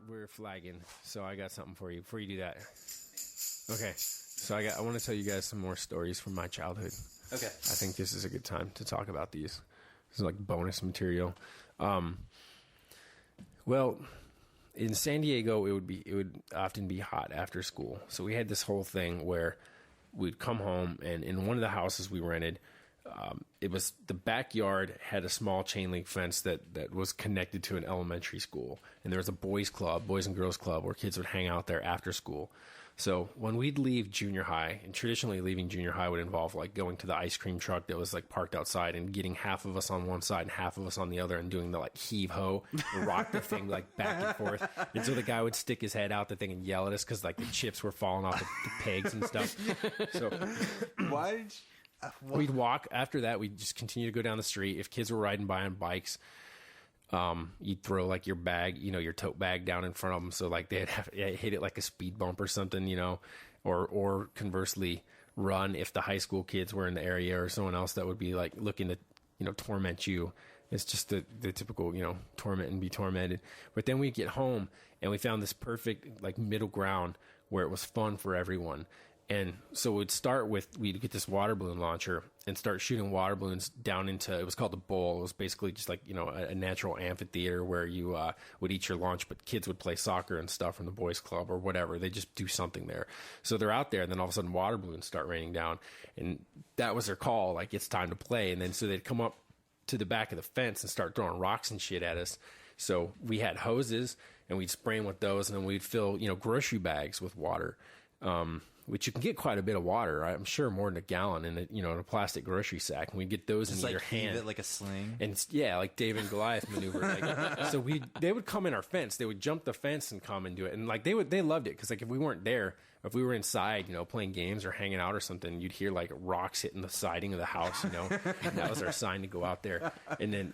we're flagging, so I got something for you before you do that. Okay, so I want to tell you guys some more stories from my childhood. Okay. I think this is a good time to talk about these. This is like bonus material. Well, in San Diego, it would often be hot after school. So we had this whole thing where we'd come home, and in one of the houses we rented, it was the backyard had a small chain link fence that was connected to an elementary school, and there was a boys and girls club, where kids would hang out there after school. So when we'd leave junior high, and traditionally leaving junior high would involve like going to the ice cream truck that was like parked outside and getting half of us on one side and half of us on the other and doing the like heave ho, rock the thing like back and forth. And so the guy would stick his head out the thing and yell at us because like the chips were falling off the pegs and stuff. So we'd walk. After that, we'd just continue to go down the street. If kids were riding by on bikes, you'd throw like your bag, your tote bag down in front of them. So like they'd hit it like a speed bump or something, or conversely run if the high school kids were in the area or someone else that would be like looking to, torment you. It's just the typical, torment and be tormented. But then we'd get home and we found this perfect like middle ground where it was fun for everyone. And so we'd get this water balloon launcher and start shooting water balloons down into, it was called the bowl. It was basically just like, a natural amphitheater where you would eat your lunch, but kids would play soccer and stuff from the boys club or whatever. They just do something there. So they're out there, and then all of a sudden water balloons start raining down, and that was their call. Like, it's time to play. And then so they'd come up to the back of the fence and start throwing rocks and shit at us. So we had hoses and we'd spray them with those, and then we'd fill, grocery bags with water. Which you can get quite a bit of water, right? I'm sure more than a gallon in a plastic grocery sack. And we get those in your hand. It like a sling. And yeah, like David and Goliath maneuver. So they would come in our fence. They would jump the fence and come and do it. And like they loved it. Cause like if we weren't there, if we were inside, playing games or hanging out or something, you'd hear like rocks hitting the siding of the house, and that was our sign to go out there. And then,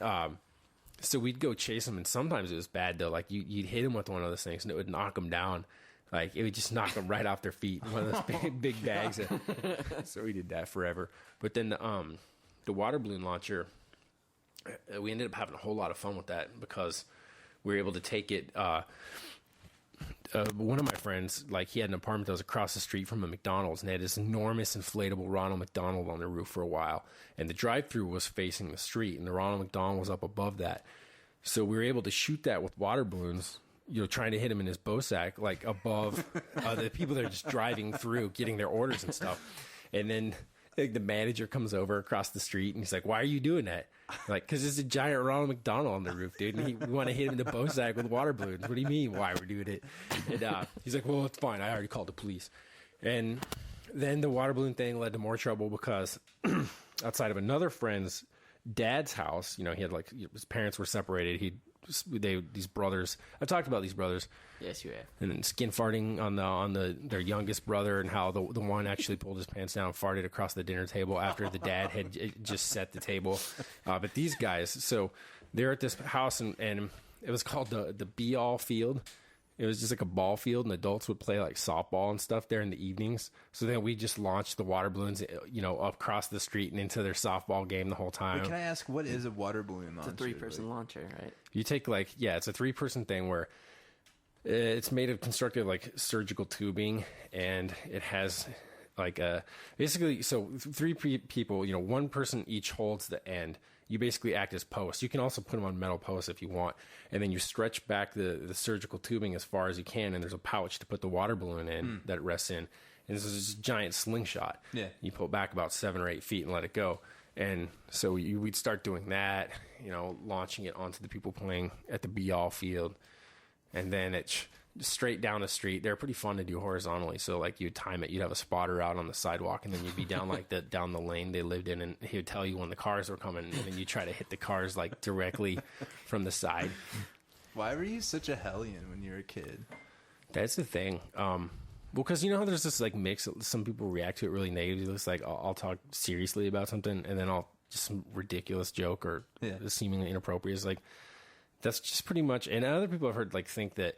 so we'd go chase them. And sometimes it was bad though. Like you'd hit them with one of those things and it would knock them down. Like, it would just knock them right off their feet. One of those big bags. So we did that forever. But then the water balloon launcher, we ended up having a whole lot of fun with that because we were able to take it. One of my friends, like, he had an apartment that was across the street from a McDonald's, and they had this enormous inflatable Ronald McDonald on their roof for a while. And the drive-thru was facing the street, and the Ronald McDonald was up above that. So we were able to shoot that with water balloons, trying to hit him in his bow sack, like above the people that are just driving through, getting their orders and stuff. And then like, the manager comes over across the street and he's like, "Why are you doing that?" Like, "Because there's a giant Ronald McDonald on the roof, dude. And we want to hit him in the bow sack with water balloons." "What do you mean, why we're doing it?" And he's like, "Well, it's fine. I already called the police." And then the water balloon thing led to more trouble because outside of another friend's dad's house, he had like, his parents were separated. These brothers, I talked about these brothers. Yes, you have. And then skin farting on their youngest brother, and how the one actually pulled his pants down and farted across the dinner table after the dad had just set the table. But these guys, so they're at this house, and it was called the Be-All Field. It was just like a ball field, and adults would play like softball and stuff there in the evenings. So then we just launched the water balloons, up across the street and into their softball game the whole time. Wait, can I ask, what is a water balloon launcher? It's a 3-person launcher, right? You take it's a 3-person thing where it's made of constructed like surgical tubing, and it has like basically, so 3 people, one person each holds the end. You basically act as posts. You can also put them on metal posts if you want. And then you stretch back the surgical tubing as far as you can, and there's a pouch to put the water balloon in that it rests in. And this is a giant slingshot. Yeah. You pull it back about 7 or 8 feet and let it go. And so we'd start doing that, launching it onto the people playing at the Be-All Field. And then it's straight down the street. They're pretty fun to do horizontally. So like you'd time it, you'd have a spotter out on the sidewalk, and then you'd be down like down the lane they lived in, and he would tell you when the cars were coming, and then you try to hit the cars like directly from the side. Why were you such a hellion when you were a kid? That's the thing. Well, because how there's this like mix. Some people react to it really negatively. It's like I'll talk seriously about something, and then I'll just some ridiculous joke or seemingly inappropriate. It's like, that's just pretty much. And other people I've heard like think that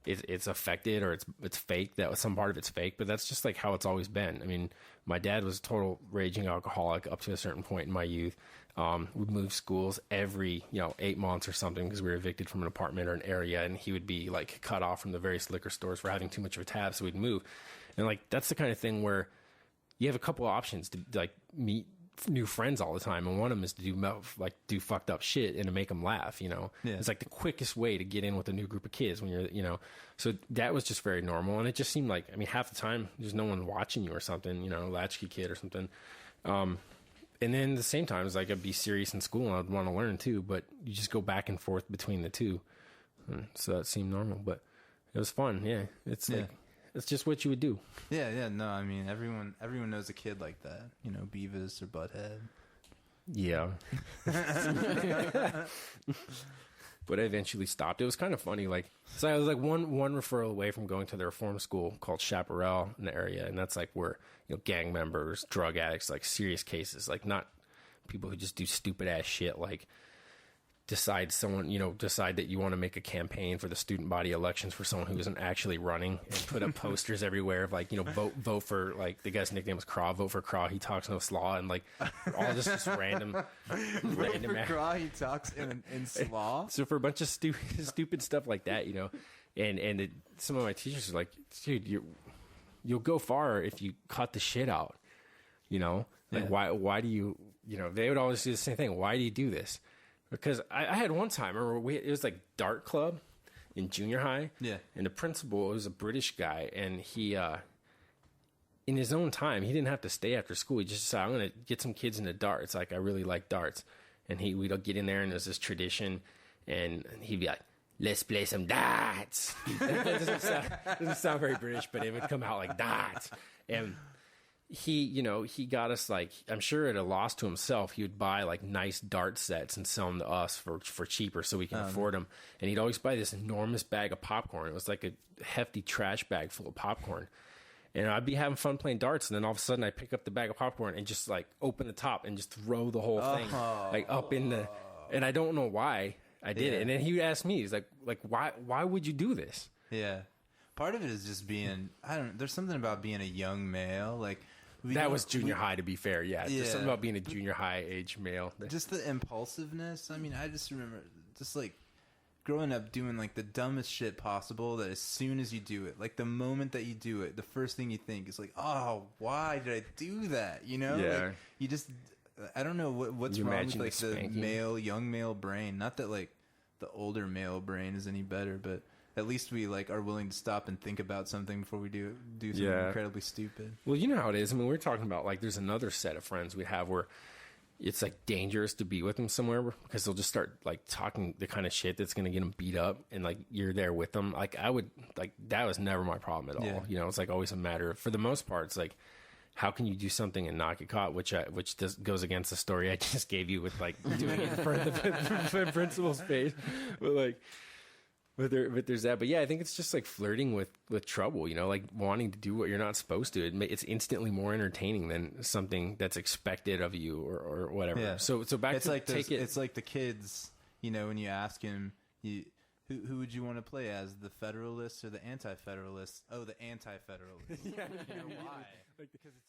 it's affected or it's fake, that some part of it's fake, but that's just like how it's always been. I mean, my dad was a total raging alcoholic up to a certain point in my youth. We'd move schools every 8 months or something because we were evicted from an apartment or an area, and he would be like cut off from the various liquor stores for having too much of a tab, so we'd move. And like that's the kind of thing where you have a couple options to like meet new friends all the time, and one of them is to do fucked up shit and to make them laugh. It's like the quickest way to get in with a new group of kids when you're so that was just very normal. And it just seemed like, I mean, half the time there's no one watching you or something, latchkey kid or something. And then at the same time, it's like I'd be serious in school and I'd want to learn too, but you just go back and forth between the two. And so that seemed normal, but it was fun. Yeah. Like, it's just what you would do. Yeah. No, I mean, everyone knows a kid like that. Beavis or Butthead. Yeah. But I eventually stopped. It was kind of funny. Like, so I was like one referral away from going to the reform school called Chaparral in the area. And that's like where, gang members, drug addicts, like serious cases, like not people who just do stupid ass shit. Like decide that you want to make a campaign for the student body elections for someone who isn't actually running, and put up posters everywhere of like, vote for, like, the guy's nickname was Craw, vote for Craw, he talks no slaw, and like all just random Vote for Craw, he talks in slaw. So for a bunch of stupid stuff like that, and some of my teachers are like, dude, you'll go far if you cut the shit out, like why do you, they would always do the same thing. Why do you do this? Because I had one time, remember, it was like dart club in junior high. Yeah. And the principal was a British guy, and he, in his own time, he didn't have to stay after school. He just decided, I'm going to get some kids into darts. Like, I really like darts. And we'd get in there, and there's this tradition, and he'd be like, let's play some darts. That doesn't sound very British, but it would come out like darts. And he got us, like, I'm sure at a loss to himself, he would buy like nice dart sets and sell them to us for cheaper so we can afford them. And he'd always buy this enormous bag of popcorn. It was like a hefty trash bag full of popcorn. And I'd be having fun playing darts, and then all of a sudden I pick up the bag of popcorn and just like open the top and just throw the whole thing like up in the, and I don't know why I did it. And then he would ask me, he's like why would you do this? Yeah. Part of it is just being, there's something about being a young male, like, that was junior high, to be fair. Yeah. There's something about being a junior high age male. Just the impulsiveness. I mean, I just remember just like growing up doing like the dumbest shit possible, that as soon as you do it, like the moment that you do it, the first thing you think is like, oh, why did I do that? Yeah. Like, you just, I don't know what's wrong with like the young male brain. Not that like the older male brain is any better, but at least we like are willing to stop and think about something before we do something incredibly stupid. Well, you know how it is. I mean, we're talking about like there's another set of friends we have where it's like dangerous to be with them somewhere because they'll just start like talking the kind of shit that's going to get them beat up, and like you're there with them. Like I would, like, that was never my problem at all. Yeah. It's like always a matter of, for the most part, it's like, how can you do something and not get caught? Which goes against the story I just gave you with like doing it in front of the principal's face, but like. But there's that. But yeah, I think it's just like flirting with trouble, like wanting to do what you're not supposed to. It's instantly more entertaining than something that's expected of you or whatever. Yeah. So back it's to like take it. It's like the kids, when you ask him, who would you want to play as, the Federalists or the Anti-Federalists? Oh, the Anti-Federalists. Yeah. Why? Because it's